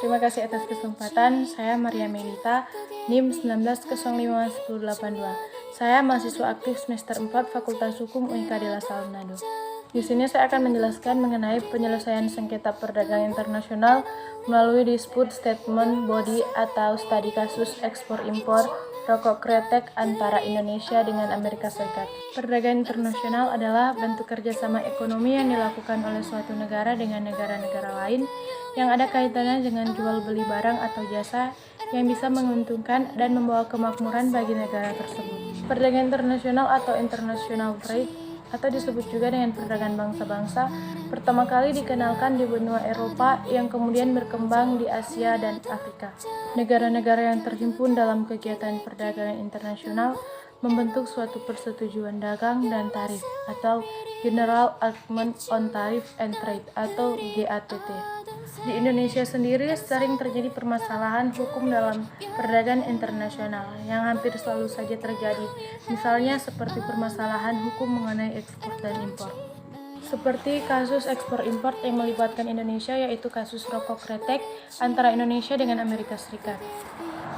Terima kasih atas kesempatan. Saya Maria Melita, NIM 19051082. Saya mahasiswa aktif semester 4 Fakultas Hukum UIK de La Salle Manado. Di sini saya akan menjelaskan mengenai penyelesaian sengketa perdagangan internasional melalui dispute settlement body atau studi kasus ekspor-impor rokok kretek antara Indonesia dengan Amerika Serikat. Perdagangan internasional adalah bentuk kerjasama ekonomi yang dilakukan oleh suatu negara dengan negara-negara lain yang ada kaitannya dengan jual beli barang atau jasa yang bisa menguntungkan dan membawa kemakmuran bagi negara tersebut. Perdagangan internasional atau international trade atau disebut juga dengan perdagangan bangsa-bangsa, pertama kali dikenalkan di benua Eropa yang kemudian berkembang di Asia dan Afrika. Negara-negara yang terhimpun dalam kegiatan perdagangan internasional membentuk suatu persetujuan dagang dan tarif atau General Agreement on Tariff and Trade atau GATT. Di Indonesia sendiri sering terjadi permasalahan hukum dalam perdagangan internasional yang hampir selalu saja terjadi, misalnya seperti permasalahan hukum mengenai ekspor dan impor. Seperti kasus ekspor-impor yang melibatkan Indonesia, yaitu kasus rokok kretek antara Indonesia dengan Amerika Serikat.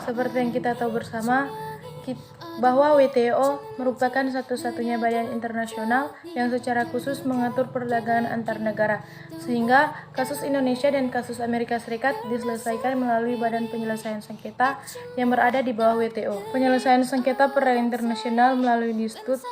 Seperti yang kita tahu bersama, bahwa WTO merupakan satu-satunya badan internasional yang secara khusus mengatur perdagangan antar negara, sehingga kasus Indonesia dan kasus Amerika Serikat diselesaikan melalui Badan Penyelesaian Sengketa yang berada di bawah WTO. Penyelesaian sengketa perdagangan internasional melalui dispute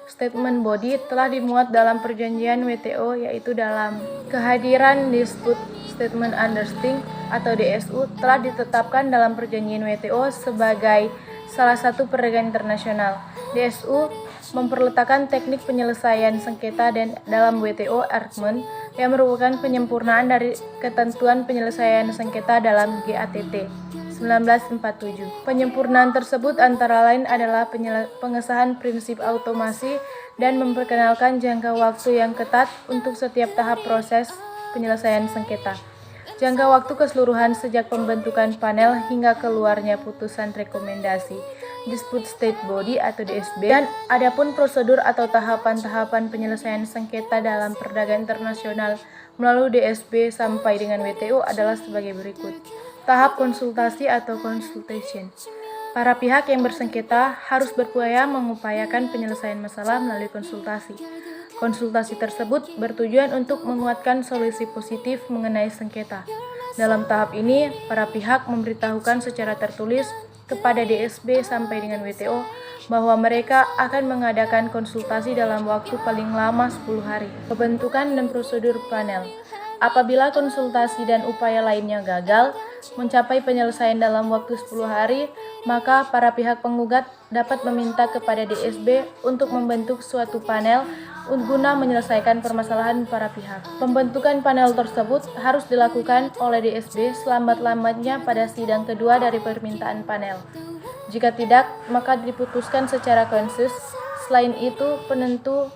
settlement body telah dimuat dalam perjanjian WTO, yaitu dalam kehadiran dispute settlement understanding atau DSU telah ditetapkan dalam perjanjian WTO sebagai salah satu perdagangan internasional. DSU memperletakkan teknik penyelesaian sengketa dan dalam WTO Argument yang merupakan penyempurnaan dari ketentuan penyelesaian sengketa dalam GATT 1947. Penyempurnaan tersebut antara lain adalah pengesahan prinsip automasi dan memperkenalkan jangka waktu yang ketat untuk setiap tahap proses penyelesaian sengketa. Jangka waktu keseluruhan sejak pembentukan panel hingga keluarnya putusan rekomendasi Dispute State Body atau DSB, dan adapun prosedur atau tahapan-tahapan penyelesaian sengketa dalam perdagangan internasional melalui DSB sampai dengan WTO adalah sebagai berikut. Tahap konsultasi atau consultation. Para pihak yang bersengketa harus berupaya mengupayakan penyelesaian masalah melalui konsultasi. Konsultasi tersebut bertujuan untuk menguatkan solusi positif mengenai sengketa. Dalam tahap ini, para pihak memberitahukan secara tertulis kepada DSB sampai dengan WTO bahwa mereka akan mengadakan konsultasi dalam waktu paling lama 10 hari. Pembentukan dan prosedur panel. Apabila konsultasi dan upaya lainnya gagal mencapai penyelesaian dalam waktu 10 hari, maka para pihak penggugat dapat meminta kepada DSB untuk membentuk suatu panel guna menyelesaikan permasalahan para pihak. Pembentukan panel tersebut harus dilakukan oleh DSB selambat-lambatnya pada sidang kedua dari permintaan panel. Jika tidak, maka diputuskan secara konsensus. Selain itu, penentu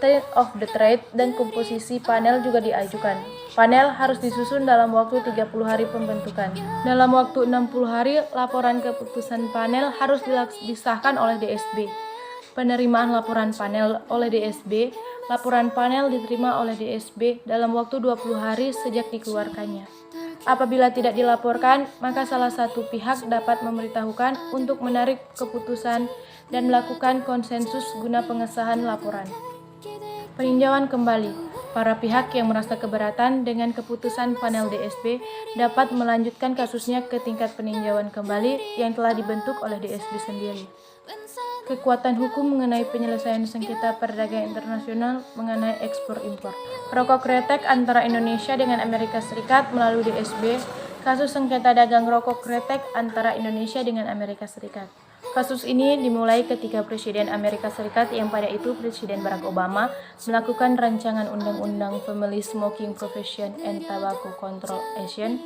term of the trade dan komposisi panel juga diajukan. Panel harus disusun dalam waktu 30 hari pembentukan. Dalam waktu 60 hari, laporan keputusan panel harus disahkan oleh DSB. Penerimaan laporan panel oleh DSB. Laporan panel diterima oleh DSB dalam waktu 20 hari sejak dikeluarkannya. Apabila tidak dilaporkan, maka salah satu pihak dapat memberitahukan untuk menarik keputusan dan melakukan konsensus guna pengesahan laporan. Peninjauan kembali. Para pihak yang merasa keberatan dengan keputusan panel DSB dapat melanjutkan kasusnya ke tingkat peninjauan kembali yang telah dibentuk oleh DSB sendiri. Kekuatan hukum mengenai penyelesaian sengketa perdagangan internasional mengenai ekspor-impor. Rokok kretek antara Indonesia dengan Amerika Serikat melalui DSB. Kasus sengketa dagang rokok kretek antara Indonesia dengan Amerika Serikat. Kasus ini dimulai ketika Presiden Amerika Serikat yang pada itu Presiden Barack Obama melakukan rancangan undang-undang Family Smoking Prevention and Tobacco Control Action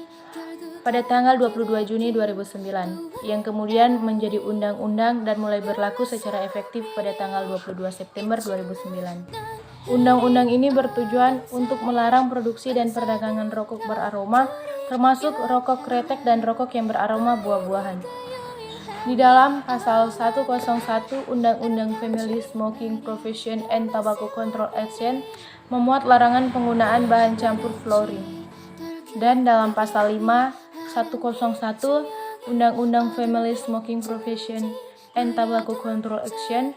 pada tanggal 22 Juni 2009 yang kemudian menjadi undang-undang dan mulai berlaku secara efektif pada tanggal 22 September 2009. Undang-undang ini bertujuan untuk melarang produksi dan perdagangan rokok beraroma, termasuk rokok kretek dan rokok yang beraroma buah-buahan. Di dalam pasal 101 Undang-Undang Family Smoking Prevention and Tobacco Control Action memuat larangan penggunaan bahan campur fluorine. Dan dalam pasal 5 101 Undang-Undang Family Smoking Prevention and Tobacco Control Action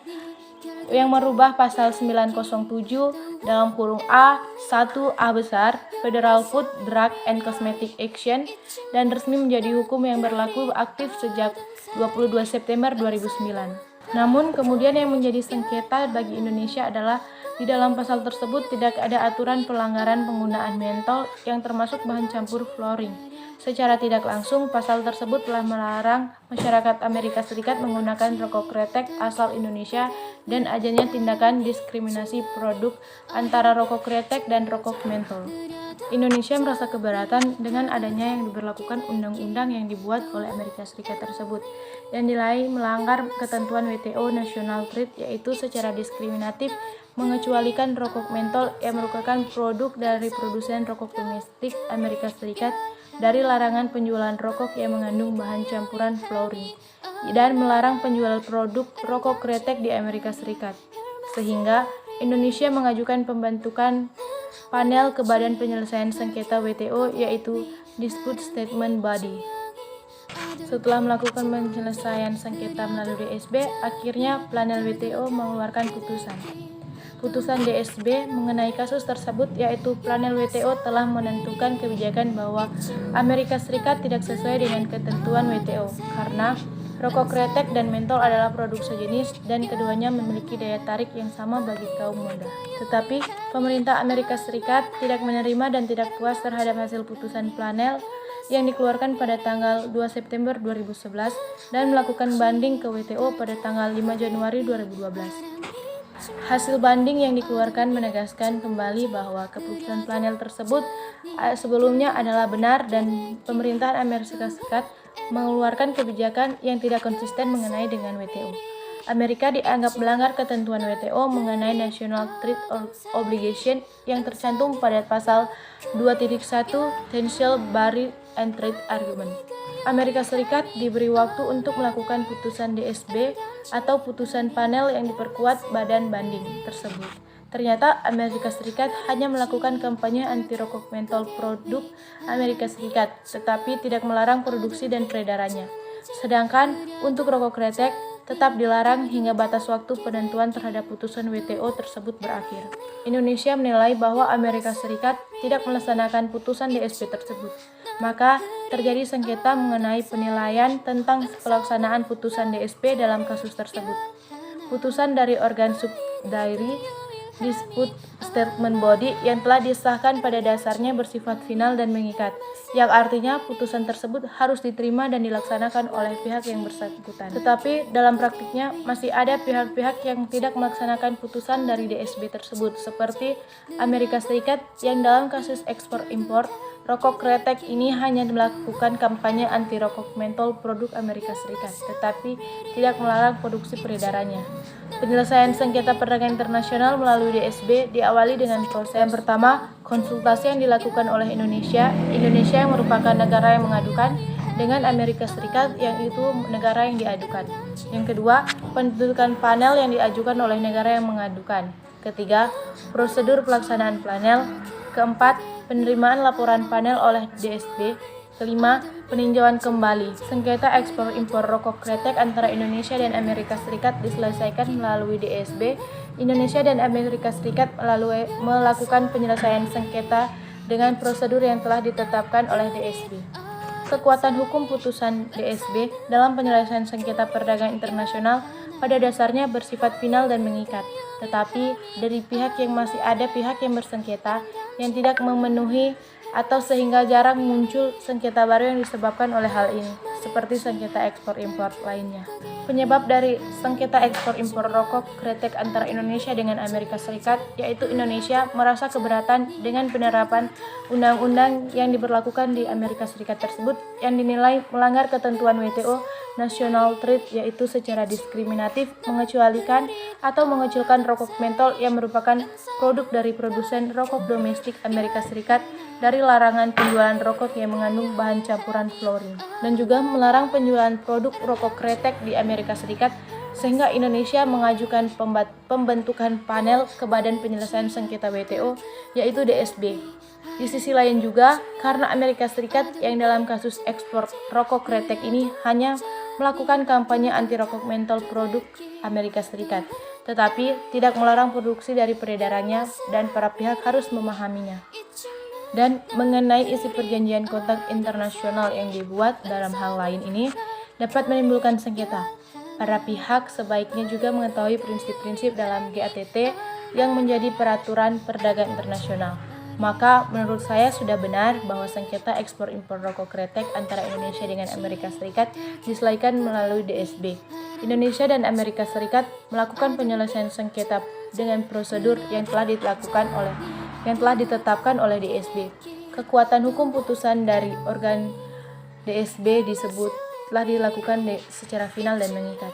yang merubah pasal 907 dalam kurung A 1A besar Federal Food, Drug, and Cosmetic Action dan resmi menjadi hukum yang berlaku aktif sejak 22 September 2009. Namun kemudian yang menjadi sengketa bagi Indonesia adalah di dalam pasal tersebut tidak ada aturan pelanggaran penggunaan mentol yang termasuk bahan campur fluoring. Secara tidak langsung, pasal tersebut telah melarang masyarakat Amerika Serikat menggunakan rokok kretek asal Indonesia dan adanya tindakan diskriminasi produk antara rokok kretek dan rokok mentol. Indonesia merasa keberatan dengan adanya yang diberlakukan undang-undang yang dibuat oleh Amerika Serikat tersebut yang dinilai melanggar ketentuan WTO National Trade, yaitu secara diskriminatif mengecualikan rokok mentol yang merupakan produk dari produsen rokok domestik Amerika Serikat dari larangan penjualan rokok yang mengandung bahan campuran fluoring dan melarang penjualan produk rokok kretek di Amerika Serikat. Sehingga Indonesia mengajukan pembentukan panel ke Badan Penyelesaian Sengketa WTO, yaitu Dispute Settlement Body. Setelah melakukan penyelesaian sengketa melalui DSB, akhirnya panel WTO mengeluarkan putusan. Putusan DSB mengenai kasus tersebut, yaitu panel WTO telah menentukan kebijakan bahwa Amerika Serikat tidak sesuai dengan ketentuan WTO karena rokok kretek dan mentol adalah produk sejenis dan keduanya memiliki daya tarik yang sama bagi kaum muda. Tetapi pemerintah Amerika Serikat tidak menerima dan tidak puas terhadap hasil putusan panel yang dikeluarkan pada tanggal 2 September 2011 dan melakukan banding ke WTO pada tanggal 5 Januari 2012. Hasil banding yang dikeluarkan menegaskan kembali bahwa keputusan panel tersebut sebelumnya adalah benar dan pemerintahan Amerika Serikat mengeluarkan kebijakan yang tidak konsisten mengenai dengan WTO. Amerika dianggap melanggar ketentuan WTO mengenai National Trade Obligation yang tercantum pada pasal 2.1 Potential Barrier and Trade Argument. Amerika Serikat diberi waktu untuk melakukan putusan DSB atau putusan panel yang diperkuat badan banding tersebut. Ternyata Amerika Serikat hanya melakukan kampanye anti rokok mentol produk Amerika Serikat, tetapi tidak melarang produksi dan peredarannya. Sedangkan untuk rokok kretek tetap dilarang hingga batas waktu penentuan terhadap putusan WTO tersebut berakhir. Indonesia menilai bahwa Amerika Serikat tidak melaksanakan putusan DSB tersebut. Maka terjadi sengketa mengenai penilaian tentang pelaksanaan putusan DSB dalam kasus tersebut. Putusan dari organ subsidiary Dispute Settlement Body yang telah disahkan pada dasarnya bersifat final dan mengikat, yang artinya putusan tersebut harus diterima dan dilaksanakan oleh pihak yang bersangkutan. Tetapi dalam praktiknya masih ada pihak-pihak yang tidak melaksanakan putusan dari DSB tersebut, seperti Amerika Serikat yang dalam kasus ekspor-impor rokok kretek ini hanya melakukan kampanye anti rokok mentol produk Amerika Serikat, tetapi tidak melarang produksi peredarannya. Penyelesaian sengketa perdagangan internasional melalui DSB diawali dengan proses yang pertama, konsultasi yang dilakukan oleh Indonesia yang merupakan negara yang mengadukan, dengan Amerika Serikat yang itu negara yang diadukan. Yang kedua, pembentukan panel yang diajukan oleh negara yang mengadukan. Ketiga, prosedur pelaksanaan panel. Keempat, penerimaan laporan panel oleh DSB. Kelima, peninjauan kembali. Sengketa ekspor-impor rokok kretek antara Indonesia dan Amerika Serikat diselesaikan melalui DSB. Indonesia dan Amerika Serikat melakukan penyelesaian sengketa dengan prosedur yang telah ditetapkan oleh DSB. Kekuatan hukum putusan DSB dalam penyelesaian sengketa perdagangan internasional pada dasarnya bersifat final dan mengikat. Tetapi dari pihak yang masih ada pihak yang bersengketa yang tidak memenuhi atau sehingga jarang muncul sengketa baru yang disebabkan oleh hal ini, seperti sengketa ekspor-impor lainnya. Penyebab dari sengketa ekspor-impor rokok kretek antara Indonesia dengan Amerika Serikat, yaitu Indonesia merasa keberatan dengan penerapan undang-undang yang diberlakukan di Amerika Serikat tersebut yang dinilai melanggar ketentuan WTO National Trade, yaitu secara diskriminatif mengecualikan atau mengecilkan rokok mentol yang merupakan produk dari produsen rokok domestik Amerika Serikat dari larangan penjualan rokok yang mengandung bahan campuran fluoring, dan juga melarang penjualan produk rokok kretek di Amerika Serikat, sehingga Indonesia mengajukan pembentukan panel ke Badan Penyelesaian Sengketa WTO, yaitu DSB. Di sisi lain juga, karena Amerika Serikat yang dalam kasus ekspor rokok kretek ini hanya melakukan kampanye anti rokok mentol produk Amerika Serikat, tetapi tidak melarang produksi dari peredarannya dan para pihak harus memahaminya. Dan mengenai isi perjanjian kontak internasional yang dibuat dalam hal lain ini dapat menimbulkan sengketa. Para pihak sebaiknya juga mengetahui prinsip-prinsip dalam GATT yang menjadi peraturan perdagangan internasional. Maka menurut saya sudah benar bahwa sengketa ekspor impor rokok kretek antara Indonesia dengan Amerika Serikat diselesaikan melalui DSB. Indonesia dan Amerika Serikat melakukan penyelesaian sengketa dengan prosedur yang telah ditetapkan oleh DSB. Kekuatan hukum putusan dari organ DSB disebut telah dilakukan secara final dan mengikat.